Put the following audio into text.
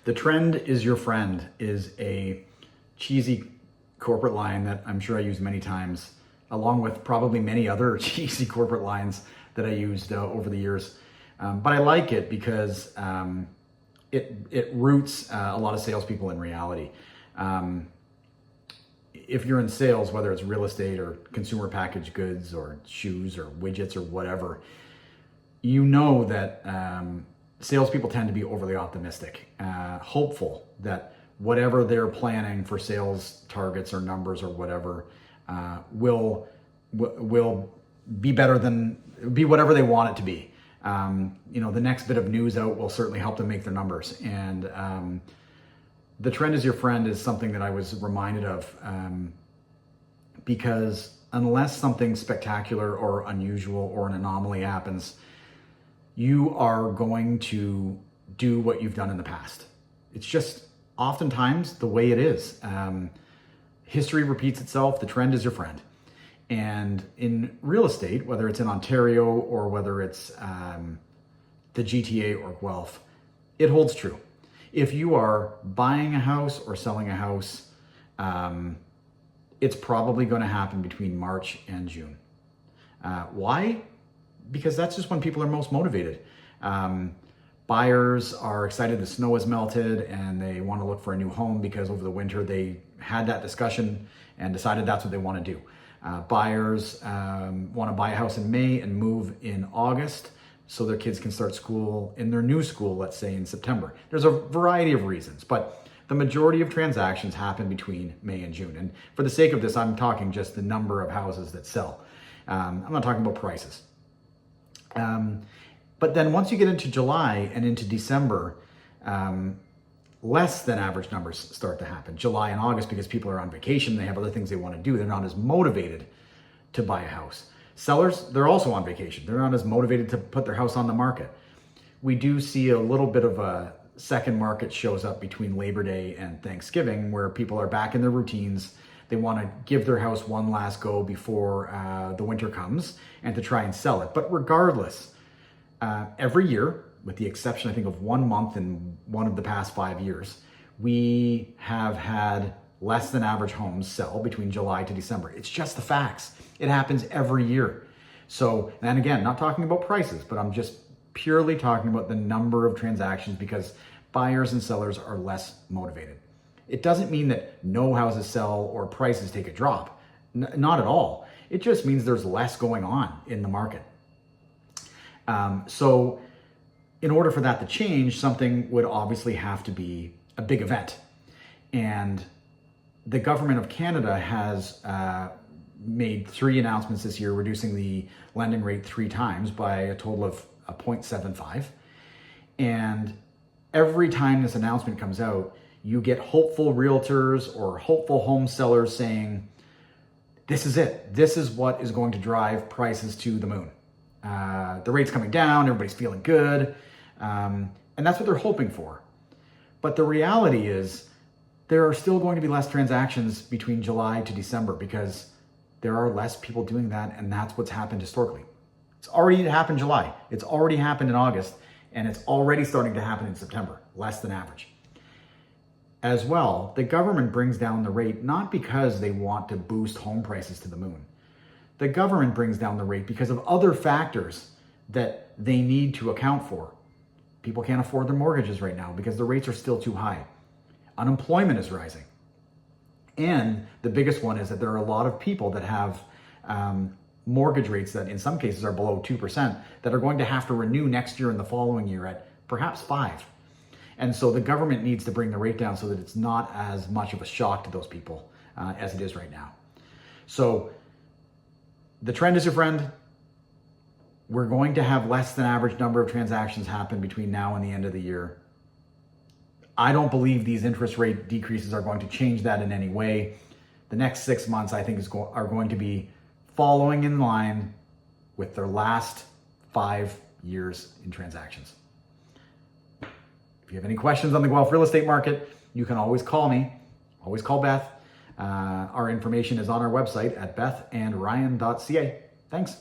The trend is your friend is a cheesy corporate line that I'm sure I use many times, along with probably many other cheesy corporate lines that I used over the years. But I like it because it roots a lot of salespeople in reality. If you're in sales, whether it's real estate or consumer packaged goods or shoes or widgets or whatever, you know that salespeople tend to be overly optimistic, hopeful that whatever they're planning for sales targets or numbers or whatever will be better than, be whatever they want it to be. The next bit of news out will certainly help them make their numbers. And the trend is your friend is something that I was reminded of because unless something spectacular or unusual or an anomaly happens, you are going to do what you've done in the past. It's just oftentimes the way it is. History repeats itself. The trend is your friend. And in real estate, whether it's in Ontario or whether it's the GTA or Guelph, it holds true. If you are buying a house or selling a house, it's probably going to happen between March and June. Why? Because that's just when people are most motivated. Buyers are excited the snow has melted and they want to look for a new home because over the winter they had that discussion and decided that's what they want to do. Buyers want to buy a house in May and move in August so their kids can start school in their new school, let's say in September. There's a variety of reasons, but the majority of transactions happen between May and June. And for the sake of this, I'm talking just the number of houses that sell. I'm not talking about prices. But then once you get into July and into December, less than average numbers start to happen. July and August, because people are on vacation, they have other things they want to do. They're not as motivated to buy a house. Sellers, they're also on vacation. They're not as motivated to put their house on the market. We do see a little bit of a second market shows up between Labor Day and Thanksgiving where people are back in their routines. They want to give their house one last go before the winter comes and to try and sell it. But regardless, every year, with the exception, I think, of 1 month in one of the past 5 years, we have had less than average homes sell between July to December. It's just the facts. It happens every year. So, and again, not talking about prices, but I'm just purely talking about the number of transactions because buyers and sellers are less motivated. It doesn't mean that no houses sell or prices take a drop. Not at all. It just means there's less going on in the market. So in order for that to change, something would obviously have to be a big event. And the Government of Canada has made 3 announcements this year, reducing the lending rate 3 times by a total of 0.75. And every time this announcement comes out, you get hopeful realtors or hopeful home sellers saying, this is it. This is what is going to drive prices to the moon. The rate's coming down, everybody's feeling good. And that's what they're hoping for. But the reality is there are still going to be less transactions between July to December because there are less people doing that. And that's what's happened historically. It's already happened in July. It's already happened in August. And it's already starting to happen in September, less than average. As well, the government brings down the rate not because they want to boost home prices to the moon. The government brings down the rate because of other factors that they need to account for. People can't afford their mortgages right now because the rates are still too high. Unemployment is rising. And the biggest one is that there are a lot of people that have mortgage rates that in some cases are below 2% that are going to have to renew next year and the following year at perhaps 5%. And so the government needs to bring the rate down so that it's not as much of a shock to those people as it is right now. So the trend is your friend. We're going to have less than average number of transactions happen between now and the end of the year. I don't believe these interest rate decreases are going to change that in any way. The next 6 months, I think, are going to be following in line with their last 5 years in transactions. If you have any questions on the Guelph real estate market, you can always call me, always call Beth. Our information is on our website at bethandryan.ca. Thanks.